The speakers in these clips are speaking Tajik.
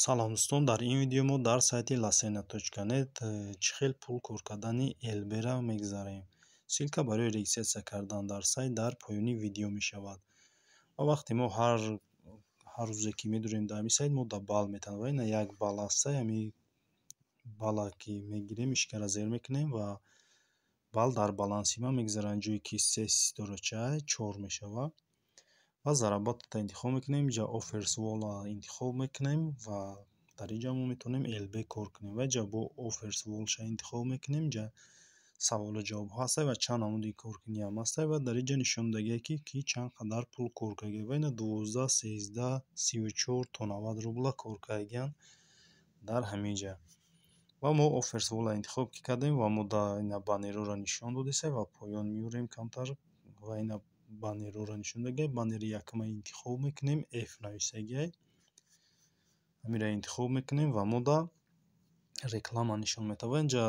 Салом дӯстон, дар ин видео мо дар сайти lasena.net чӣ хел пул кор кардани LB-ра мегзарем. Ссилка барои регистратсия кардан дар сайт дар поёни видео мешавад. Ва вақте мо ҳар рӯзе ки медурем дар ҳамин сайт мо дар бал метавонем. Ва ина як бал аста, ҳамин бала ки мегирем ишкара зер мекунем ва бал дар баланси ма мегзарад. Ҷое ки 3 ситорача 4 мешавад. ва заработата интихоб мекунем, ҷа offers wall-а интихоб мекунем ва дар ин ҷа мо метавонем LB кор кунем. ва ҷа бо offers wall-ша интихоб мекунем, ҷа саволу ҷавобҳо ҳастад ва чанд намуди коркуниам ҳастад ва дар ин ҷа нишон додагиҳад ки чанд қадар пул кор кардагӣ. ва ина 12, 13, 34 то 90 рубла кор кардагиянд дар ҳамин ҷа. ва мо offers wall-а интихоб ки кардем ва мо дар ина баннерҳоро нишон додем ва поён меорем камтар ва ина баннерҳоро нишон додагӣ. Баннери якума интихоб мекунем, F нависагӣ. Ҳаминра интихоб мекунем ва мо дар реклама нишон метавонем. ва инҷа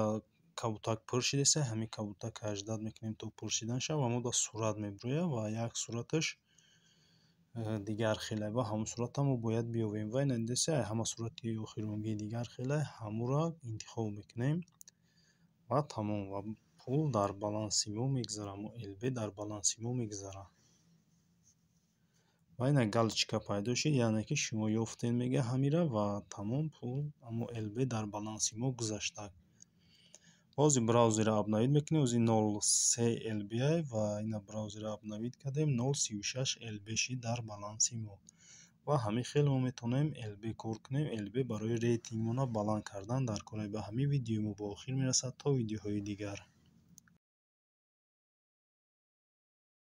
кабутак пуршидеса, ҳамин кабутак аждад мекунем то пуршидан шавад ва мо дар сурат мебирояд ва як сураташ дигар хеле ва ҳамон суратта мо бояд биёбем. ва ина диса ҳама сурати охиронгии дигар хеле ҳамура интихоб мекунем ва тамом. ва пул дар баланси мо мегзарад, LB дар баланси мо мегзарад. ва ина галочка пайдо шид, яъне ки шумо ёфтед мегӯяд ҳаминра ва тамом пул ҳамон LB дар баланси мо гузаштааст. Бози браузерро обновид мекунем. ози 03 LB ва ина браузерро обновид кардем 036 LB шид дар баланси мо. ва ҳамин хел мо метавонем LB кор кунем. LB барои рейтингмона баланд кардан дар кор. ба ҳамин видео мо ба охир мерасад. То видеоҳои дигар.